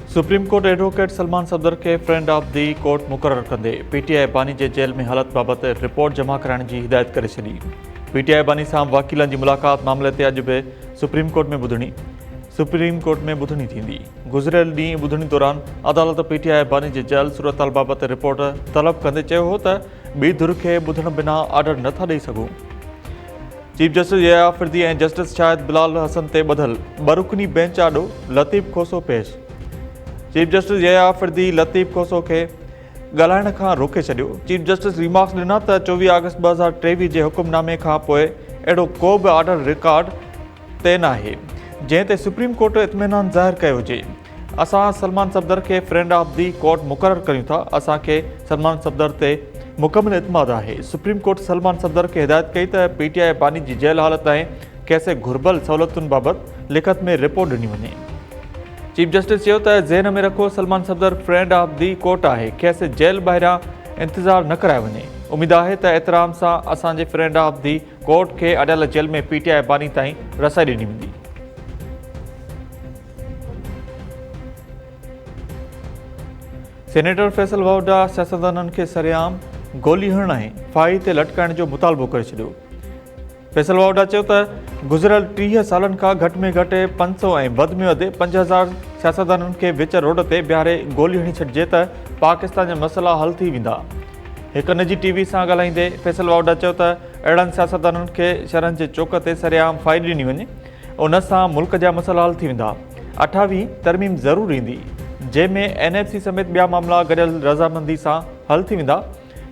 Supreme court advocate Salman Safdar के friend of the court मुक़रर कंदे पीटीआई बानी जे जेल में हालत बाबत रिपोर्ट जमा कराइण जी हिदायत करे छॾी। पीटीआई बानी सां वकीलनि जी मुलाक़ात मामले ते अॼु बि सुप्रीम कोर्ट में ॿुधणी थींदी। गुज़िरियल ॾींहुं ॿुधणी दौरान अदालत पीटीआई बानी जे जेल सूरतहाल बाबत रिपोर्ट तलब कंदे चयो हो त ॿी धुर खे ॿुधण बिना ऑर्डर नथा ॾेई सघूं। चीफ जस्टिस यहया फिरदी ऐं जस्टिस शाहिद बिलाल हसन ते ॿधल बरुकनी बेंच आॾो लतीफ़ खोसो पेश। चीफ जस्टिस यहया फिरदी लतीफ़ खोसो खे ॻाल्हाइण खां रोके छॾियो। चीफ जस्टिस रिमार्क्स ॾिना त 24 अगस्त 2023 जे हुकुमनामे खां पोइ अहिड़ो को बि ऑर्डर रिकॉर्ड ते नाहे जंहिं ते सुप्रीम कोर्ट इत्मीनान ज़ाहिर कयो हुजे। असां सलमान सफदर खे फ्रेंड ऑफ दी कोर्ट मुक़रर कयूं था। असांखे सलमान सफदर ते मुकमिल इतमाद आहे। सुप्रीम कोर्ट सलमान सफदर खे हिदायत कई त पीटीआई बानी जी जेल हालत ऐं कैसे घुर्बल सहूलियतुनि बाबति लिखत में रिपोर्ट ॾिनी वञे। चीफ जस्टिस चयो त ज़हन में रखो Salman Safdar friend of the court आहे। कैसे जेल ॿाहिरियां इंतज़ारु न करायो वञे। उमेद आहे त एतिराम सां असांजे फ्रेंड ऑफ दी कोर्ट खे अॾियल जेल में पीटीआई बानी ताईं रसाई ॾिनी वेंदी। सेनेटर फैसल वावडा सियासतदाननि खे सरेआम गोली हणण ऐं फाही ते लटकाइण जो मुतालबो करे छॾियो। फैसल वावडा चयो त गुज़िरियल 30 सालनि खां घटि में घटि 500 ऐं वधि में वधि 5000 सियासतदाननि खे विच रोड ते बीहारे गोली हणी छॾिजे त पाकिस्तान जा मसइला हल थी वेंदा। हिकु निजी टीवी सां ॻाल्हाईंदे फैसल वावडा चयो त अहिड़नि सियासतदाननि खे शहरनि जे चौक ते सरेआम फाही ॾिनी वञे। उन सां मुल्क जा मसइला हल थी वेंदा। 28वीं तरमीम ज़रूरु ईंदी जंहिंमें एनएफसी समेत ॿिया मामला गॾियल रज़ामंदी सां हल थी वेंदा।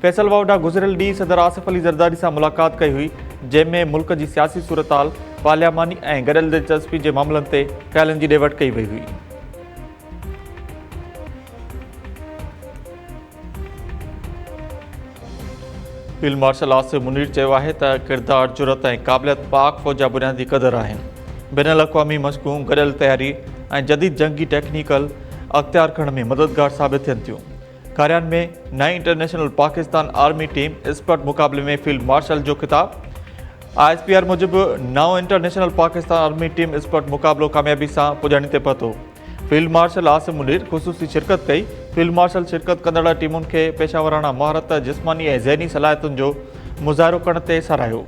फैसल वावडा गुज़िरियल ॾींहुं सदर आसिफ अली ज़रदारी सां मुलाक़ात कई हुई जंहिंमें मुल्क जी सियासी सूरतहाल पार्लियामानी ऐं गॾियल दिलचस्पी जे मामलनि ते ख़्यालनि जी ॾे वठि कई वई हुई। फील्ड मार्शल आसिफ मुनीर चयो आहे त किरदार जुरत ऐं क़ाबिलियत पाक फ़ौज जा बुनियादी क़दर आहिनि। बैनुल अक़वामी मशक़ूं गॾियल तयारी ऐं जदीद जंगी टेक्निकल अख़्तियार करण में मददगार साबित थियनि थियूं। कारियान में नई international Pakistan army team expert मुक़ाबले में फील्ड मार्शल जो ख़िताब। ISPR मूजिबि नओं international Pakistan army team expert मुक़ाबिलो कामयाबी सां पुॼाणी ते पहुतो। फील्ड मार्शल आसिफ मुनीर ख़ुसूसी शिरकत कई। फील्ड मार्शल शिरकत कंदड़ टीमुनि खे पेशावराना महारत जिस्मानी ऐं ज़हनी सलाहियतुनि जो मुज़ाहिरो करण ते साराहियो।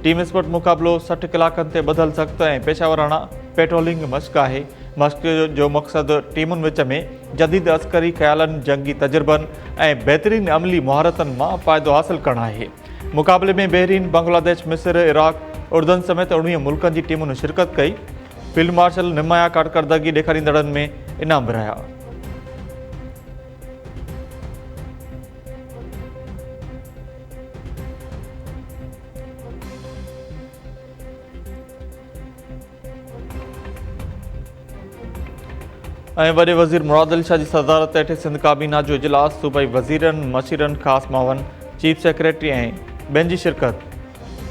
टीम एक्सपर्ट मुक़ाबिलो 60 कलाकनि ते ॿधल सख़्त ऐं पेशावराना पेट्रोलिंग मश्क़ आहे। मश्क़ जो मक़सदु टीमुनि विच में जदीद अस्करी ख़्यालनि, जंगी तजुर्बनि ऐं बहितरीन अमली महारतनि मां फ़ाइदो हासिलु करणु आहे। मुक़ाबले में बहरीन, बांग्लादेश, मिस्र, इराक, उर्दन समेत 19 मुल्कनि जी टीमुनि शिरकत कई। फील्ड मार्शल निमाया कारकर्दगी ॾेखारींदड़नि में इनाम विरहाया। ऐं वॾे वज़ीर मुराद अली शाह जी सदारत हेठि सिंध काबीना जो इजलास। सूबाई वज़ीरनि, मशीरनि, ख़ासि मावन, चीफ सेक्रेटरी ऐं ॿियनि जी शिरकत।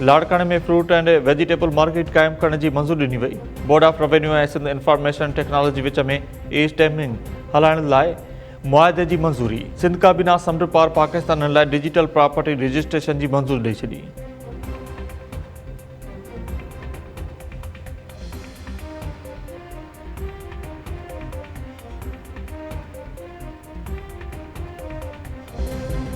लाड़काणे में फ्रूट एंड वेजिटेबल मार्केट क़ाइमु करण जी मंज़ूरी ॾिनी वई। बोर्ड ऑफ रेवेन्यू ऐं सिंध इंफॉर्मेशन टेक्नोलॉजी विच में ई-स्टैम्पिंग हलाइण लाइ मुआहिदे जी मंज़ूरी। सिंध काबीना समुंड पार पाकिस्तान लाइ डिजिटल प्रॉपर्टी रजिस्ट्रेशन जी मंज़ूरी ॾेई छॾी।